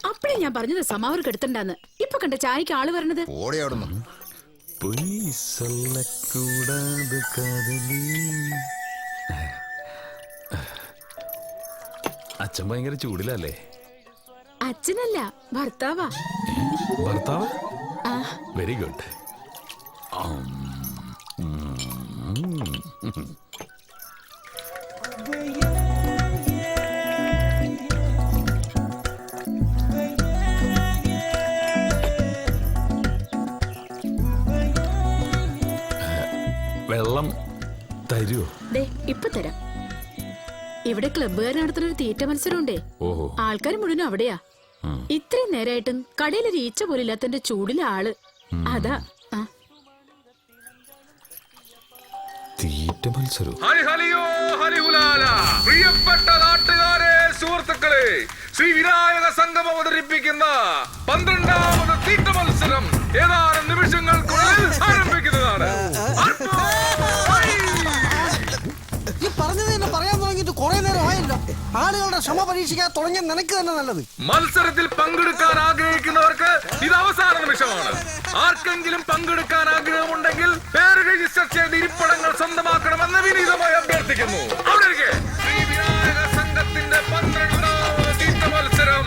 അപ്പഴേ ഞാൻ പറഞ്ഞത് സമാവർക്ക് എടുത്തണ്ടാന്ന്. ഇപ്പൊ കണ്ട ചായക്ക് ആള് വരണത്. അച്ഛൻ ഭയങ്കര ചൂടിലല്ലേ? അച്ഛനല്ല, ഭർത്താവാ. ഭർത്താവ്? Very good. വെള്ളം തരുമോ? ഇപ്പൊ തരാം. ഇവിടെ ക്ലബ്ബുകാർ നടത്തുന്ന ഒരു തീറ്റ മത്സരമുണ്ടേ. ആൾക്കാർ മുഴുവനും അവിടെയാ. ഇത്രയും നേരമായിട്ടും കടയിലൊരു ഈച്ച പോലില്ലാത്തന്റെ ചൂടിലെ ആള് അതാ. തീറ്റ മത്സരം. പ്രിയപ്പെട്ട നാട്ടുകാരെ, സുഹൃത്തുക്കളെ, ശ്രീ വിനായക സംഘം അവതരിപ്പിക്കുന്ന 12ാമത് തീറ്റ മത്സരം ഏതാനും നിമിഷങ്ങൾക്കുള്ളിൽ ആരംഭിക്കുന്നതാണ്. ആളുകളുടെ ക്ഷമ പരീക്ഷിക്കാൻ തുടങ്ങിയ നിനക്ക് തന്നെ നല്ലത്. മത്സരത്തിൽ പങ്കെടുക്കാൻ ആഗ്രഹിക്കുന്നവർക്ക് ഇത് അവസാന നിമിഷമാണ്. ആർക്കെങ്കിലും പങ്കെടുക്കാൻ ആഗ്രഹമുണ്ടെങ്കിൽ പേര് രജിസ്റ്റർ ചെയ്ത് ഇരിപ്പിടങ്ങൾ സ്വന്തമാക്കണമെന്ന് വിനീതമായി അഭ്യർത്ഥിക്കുന്നു. അവിടെ ശ്രീ വിനായക സംഘത്തിന്റെ 12ാമത് തീറ്റ മത്സരം.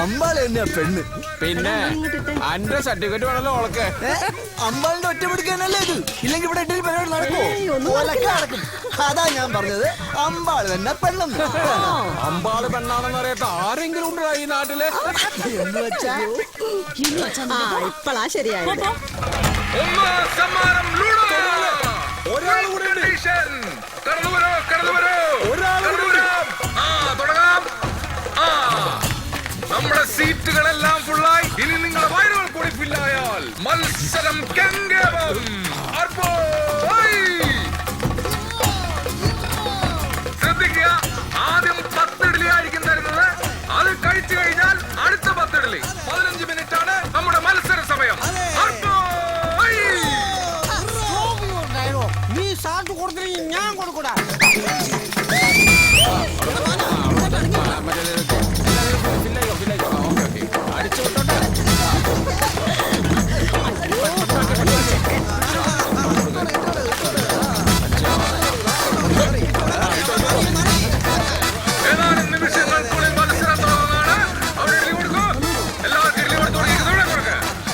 അമ്പാളെ തന്നെയാ പെണ്ണ്. പിന്നെ അന്റെ സർട്ടിഫിക്കറ്റ് വേണല്ലോ ഓളക്ക്. അമ്പാളിന്റെ ഒറ്റ പിടിക്കാനല്ലേ ഇത്? ഇല്ലെങ്കിൽ ഇവിടെ എട്ടിൽ പരിപാടി നടക്കുമോ? നടക്കും. അതാ ഞാൻ പറഞ്ഞത്, അമ്പാള് തന്നെ പെണ്ണെന്ന്. അമ്പാള് പെണ്ണാണെന്ന് അറിയാത്ത ആരെങ്കിലും ഉണ്ടോ ഈ നാട്ടില്? എന്ന് വെച്ചാ ഇപ്പളാ ശരിയായത്. സമ്മാനം തുടങ്ങാം. നമ്മുടെ സീറ്റുകളെല്ലാം ഫുള്ളായി. ഇനി നിങ്ങളുടെ വയറുകൾ കൂടി ഫില്ലായാൽ മത്സരം കെങ്കേമം. ശ്രദ്ധിക്കുക, ആദ്യം 10 ഇഡ്ഡലി ആയിരിക്കും തരുന്നത്. അത് കഴിച്ചു കഴിഞ്ഞാൽ അടുത്ത 10 ഇഡ്ഡലി. 15 മിനിറ്റ് ആണ് നമ്മുടെ മത്സര സമയം. നീ സാറ്റ് കൊടുത്തില്ലെങ്കിൽ ഞാൻ കൊടുക്കൂടാ. ഏതാനും നിമിഷങ്ങൾക്കുള്ളിൽ മത്സരം തുടങ്ങുന്നതാണ്. അവിടെ ഇഡ്ഡലി കൊടുക്കൂ. എല്ലാവർക്കും ഇഡ്ഡലി കൊടുത്തു.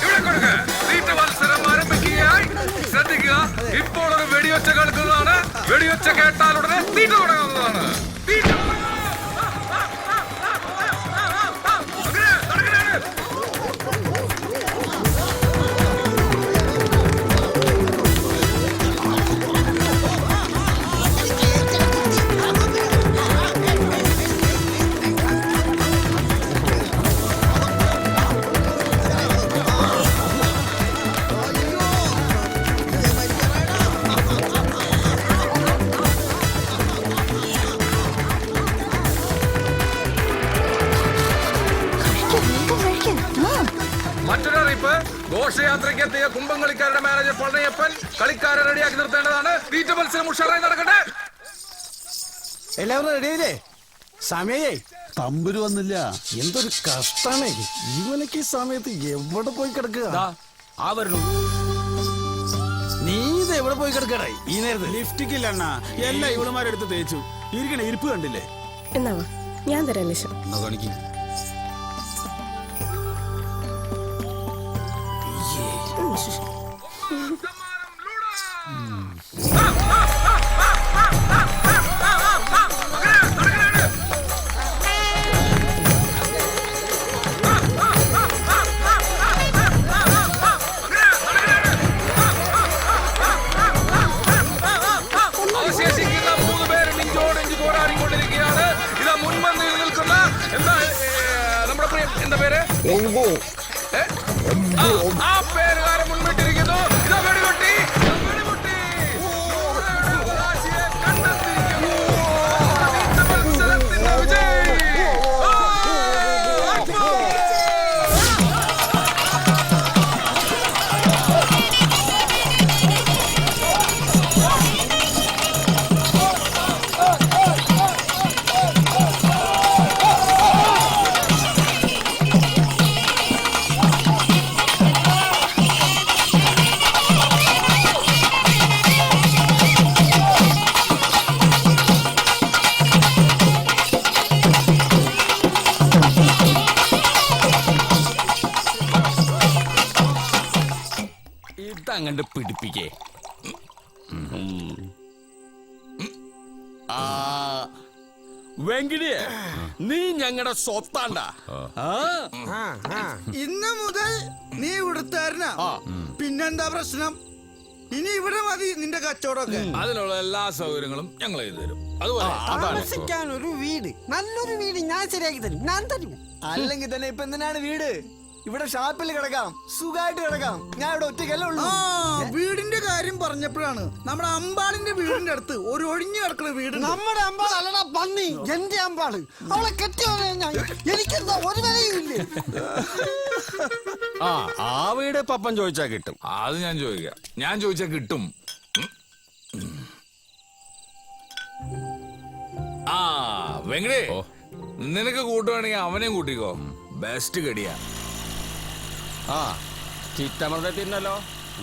ഇവിടെ കൊടുക്കുക. തീറ്റ മത്സരം ആരംഭിക്കുകയായി. ശ്രദ്ധിക്കുക, ഇപ്പോൾ ഒരു വെടിയൊച്ച കേൾക്കുന്നതാണ്. വെടിയൊച്ച കേട്ടാൽ ഉടനെ തീറ്റ തുടങ്ങുന്നതാണ്. മറ്റൊരറിയിപ്പ്, ഘോഷയാത്രയ്ക്ക് എത്തിയ കുംഭംകളിക്കാരുടെ മാനേജർ പളനിയപ്പൻ കളിക്കാരെ റെഡിയാക്കി നിർത്തേണ്ടതാണ്. തീറ്റ മത്സരം ഉഷാറായി നടക്കട്ടെ. എല്ലാവരും റെഡിയായില്ലേ? സമയേ തമ്പുരു വന്നില്ല. എന്തൊരു കഷ്ടാണേ ഇവനക്ക് ഈ സമയത്ത്. എവിടെ പോയി കിടക്കുക? നീ ഇത് എവിടെ പോയി കിടക്കടായി ഈ നേരത്തെ? ലിഫ്റ്റിക്കില്ല അണ്ണാ, എല്ലാ ഇവളുമാരെടുത്ത് തേച്ചു. ഇരിക്കണ ഇരിപ്പ് കണ്ടില്ലേ? എന്നാവാ ഞാൻ തരാം ലക്ഷം. എന്നാ കാണിക്കും. അവശേഷിക്കുന്ന 3 പേരും ഇഞ്ചോടിഞ്ച് പോരാടിക്കൊണ്ടിരിക്കുകയാണ്. ഇതാ മുൻപന്തിയിൽ നിൽക്കുന്ന നമ്മുടെ പേര് ആ പേരുകാരൻ മുൻപിട്ടിരിക്കുന്നു. ഇതാ വെടികൊട്ടി. കണ്ടെത്തിയിരിക്കുന്നു. മത്സരത്തിന്റെ വിജയി. ഇതങ്ങണ്ട് പിടിപ്പിക്കേ. വെങ്കിടിയെ, നീ ഞങ്ങളുടെ സ്വത്താണ്ട. ഇന്ന് മുതൽ നീ ഇവിടുത്താരനാ. പിന്നെന്താ പ്രശ്നം? ഇനി ഇവിടെ മതി നിന്റെ കച്ചവടമൊക്കെ. അതിനുള്ള എല്ലാ സൗകര്യങ്ങളും ഞങ്ങൾ ചെയ്തു തരും. അതുപോലെ താമസിക്കാൻ ഒരു വീട്, നല്ലൊരു വീട് ഞാൻ ശരിയാക്കി തരും. ഞാൻ തരും. അല്ലെങ്കിൽ തന്നെ ഇപ്പൊ എന്തിനാണ് വീട്? ഇവിടെ ഷാപ്പിൽ കിടക്കാം, സുഖമായിട്ട് കിടക്കാം. ഞാൻ ഇവിടെ ഒറ്റയ്ക്കല്ലേ ഉള്ളൂ. വീടിന്റെ കാര്യം പറഞ്ഞപ്പോഴാണ് നമ്മുടെ അമ്പാളിന്റെ വീടിന്റെ അടുത്ത് ഒരു ഒഴിഞ്ഞു കിടക്കുന്ന വീട്. നമ്മുടെ അമ്പാൾ അല്ലടാ പന്നി, എന്റെ അമ്പാള്. അവളെ കെട്ടിയോനെ ഞാൻ. എനിക്കെന്താ ഒരു വിലയും ഇല്ലേ? ആ വീട് പപ്പൻ ചോദിച്ചാ കിട്ടും. അത് ഞാൻ ചോദിക്കാം. ഞാൻ ചോദിച്ചാ കിട്ടും. ആ വെങ്കടേ, നിനക്ക് കൂട്ടുവാണെങ്കിൽ അവനെയും കൂട്ടിക്കോ. ബെസ്റ്റ് കടിയാ. ആ ചിറ്റമൃതത്തിനല്ലോ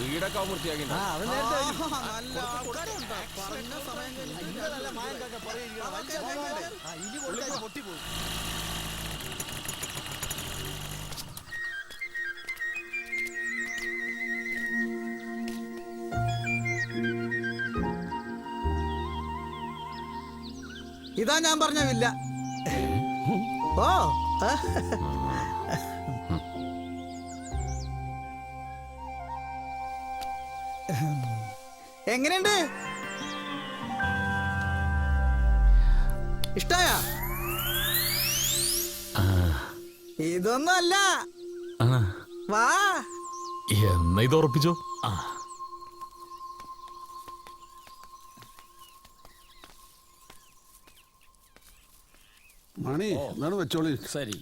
വീടൊക്കെ വൃത്തിയാക്കി. ഇതാ ഞാൻ പറഞ്ഞ വില്ല. ഓ എങ്ങനെയുണ്ട്? ഇഷ്ടായ? ഇതൊന്നും അല്ല. വാ, എന്നാ ഇത് ഉറപ്പിച്ചോ. മണി എന്താണ് വെച്ചോളി. ശരി.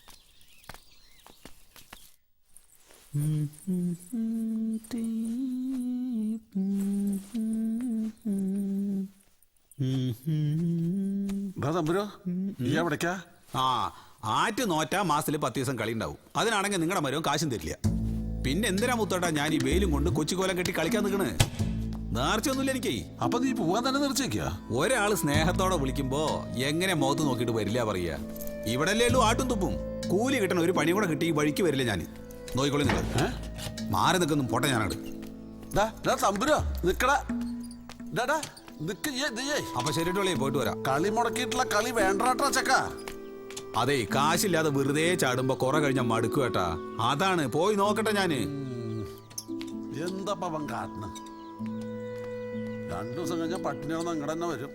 തമ്പുരോ, നീ എവിടേക്കാ? ആറ്റ് നോറ്റാ മാസത്തില് 10 ദിവസം കളി ഉണ്ടാവും. അതിനാണെങ്കിൽ നിങ്ങളുടെ മരവും കാശും തരില്ല. പിന്നെ എന്തിനാ മുത്തോട്ടാ ഞാൻ ഈ വെയിലും കൊണ്ട് കൊച്ചിക്കോലം കെട്ടി കളിക്കാൻ നിൽക്കണ്? നേർച്ചയൊന്നുമില്ല എനിക്ക്. അപ്പൊ നീ പോവാൻ തന്നെ നിർച്ചേക്കാ? ഒരാള് സ്നേഹത്തോടെ വിളിക്കുമ്പോ എങ്ങനെ മുഖത്ത് നോക്കിയിട്ട് വരില്ല പറയാ? ഇവിടെ അല്ലേ ഉള്ളൂ ആട്ടും തുപ്പും. കൂലി കിട്ടണ ഒരു പണി കൂടെ കിട്ടി ഈ വഴിക്ക് വരില്ല ഞാൻ. നോക്കിക്കോളി നിങ്ങൾ. മാറി നിൽക്കുന്നു പോട്ടെ ഞാനാണ്. തമ്പുരോ നിക്കടാ. അപ്പൊ ശരിട്ടോളി, പോയിട്ട് വരാം. കളി മുടക്കിയിട്ടുള്ള കളി വേണ്ടാട്ടാ ചക്ക. അതെ, കാശില്ലാതെ വെറുതെ ചാടുമ്പോ കുറെ കഴിഞ്ഞ മടുക്കു കേട്ടാ. അതാണ്, പോയി നോക്കട്ടെ ഞാന്. എന്താ പവൻ കാട്ടണം? 2 ദിവസം കഴിഞ്ഞാൽ പട്ടിണിയാണെന്ന് അങ്ങടെ തന്നെ വരും.